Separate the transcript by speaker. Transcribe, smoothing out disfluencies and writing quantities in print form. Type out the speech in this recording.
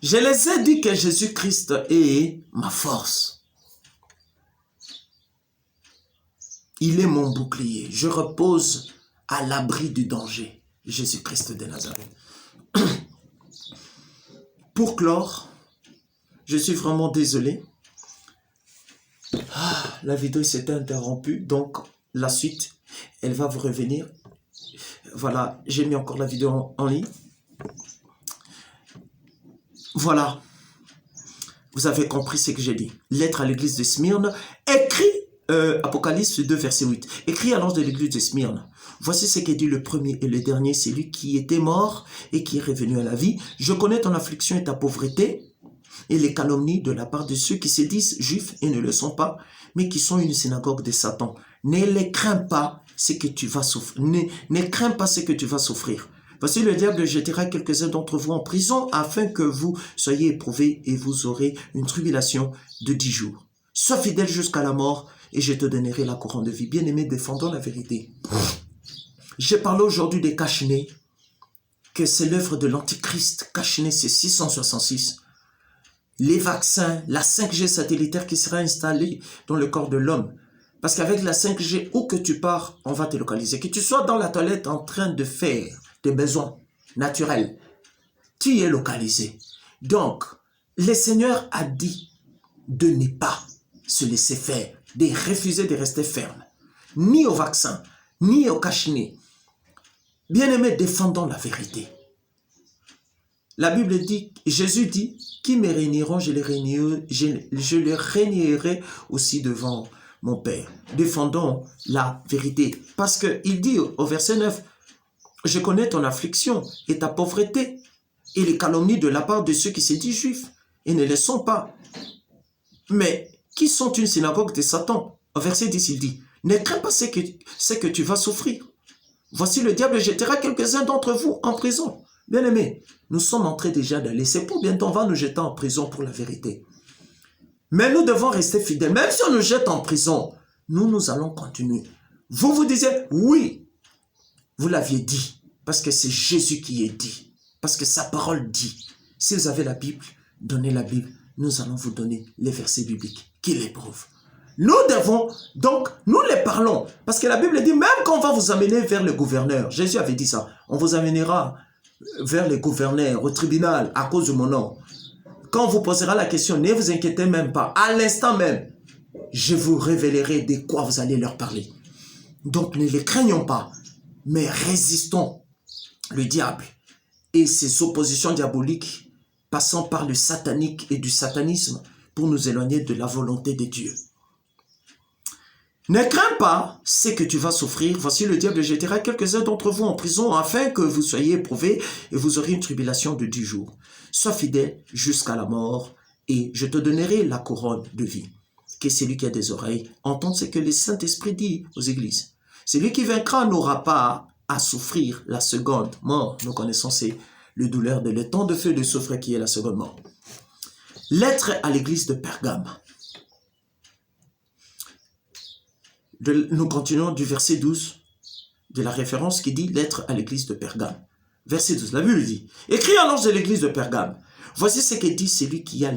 Speaker 1: Je les ai dit que Jésus-Christ est ma force. Il est mon bouclier. Je repose à l'abri du danger. Jésus-Christ de Nazareth. Pour clore, je suis vraiment désolé. La vidéo s'est interrompue, donc la suite, elle va vous revenir. Voilà, j'ai mis encore la vidéo en ligne. Voilà, vous avez compris ce que j'ai dit. Lettre à l'église de Smyrne, écrit, Apocalypse 2, verset 8. Écrit à l'ange de l'église de Smyrne. Voici ce qu'est dit le premier et le dernier, c'est lui qui était mort et qui est revenu à la vie. Je connais ton affliction et ta pauvreté et les calomnies de la part de ceux qui se disent juifs et ne le sont pas, mais qui sont une synagogue de Satan. Ne les crains pas ce que tu vas souffrir. Ne crains pas ce que tu vas souffrir. Voici le diable jettera quelques-uns d'entre vous en prison afin que vous soyez éprouvés et vous aurez une tribulation de 10 jours. Sois fidèle jusqu'à la mort et je te donnerai la couronne de vie. Bien-aimé, défendons la vérité. J'ai parlé aujourd'hui des cache-nez, que c'est l'œuvre de l'Antichrist. Cache-nez, c'est 666. Les vaccins, la 5G satellitaire qui sera installée dans le corps de l'homme. Parce qu'avec la 5G, où que tu pars, on va te localiser. Que tu sois dans la toilette en train de faire des besoins naturels, tu es localisé. Donc, le Seigneur a dit de ne pas se laisser faire, de refuser de rester ferme, ni au vaccin, ni au cache-nez. Bien-aimés, défendons la vérité. La Bible dit, Jésus dit, qui me régneront, je les régnerai aussi devant mon Père. Défendons la vérité. Parce qu'il dit au verset 9, je connais ton affliction et ta pauvreté et les calomnies de la part de ceux qui se disent juifs et ne le sont pas. Mais qui sont une synagogue de Satan? Au verset 10, il dit, ne crains pas ce que tu vas souffrir. Voici le diable jettera quelques-uns d'entre vous en prison. Bien-aimés, nous sommes en train déjà d'aller. C'est pour bientôt on va nous jeter en prison pour la vérité. Mais nous devons rester fidèles. Même si on nous jette en prison, nous allons continuer. Vous vous disiez, oui, vous l'aviez dit. Parce que c'est Jésus qui est dit. Parce que sa parole dit. Si vous avez la Bible, donnez la Bible. Nous allons vous donner les versets bibliques qui les prouvent. Nous devons, donc, nous les parlons. Parce que la Bible dit, même quand on va vous amener vers le gouverneur, Jésus avait dit ça, on vous amènera vers les gouverneurs, au tribunal, à cause de mon nom. Quand on vous posera la question, ne vous inquiétez même pas. À l'instant même, je vous révélerai de quoi vous allez leur parler. Donc, ne les craignons pas, mais résistons le diable et ses oppositions diaboliques, passant par le satanique et du satanisme pour nous éloigner de la volonté de Dieu. Ne crains pas ce que tu vas souffrir. Voici le diable jettera quelques-uns d'entre vous en prison afin que vous soyez éprouvés et vous aurez une tribulation de 10 jours. Sois fidèle jusqu'à la mort et je te donnerai la couronne de vie. Que celui qui a des oreilles entende ce que le Saint-Esprit dit aux églises. Celui qui vaincra n'aura pas à souffrir la seconde mort. Nous connaissons c'est le douleur de le temps de feu de soufre qui est la seconde mort. Lettre à l'église de Pergame. Nous continuons du verset 12 de la référence qui dit lettre à l'église de Pergame. Verset 12, la Bible dit, écrit à l'ange de l'église de Pergame, voici ce que dit celui qui a les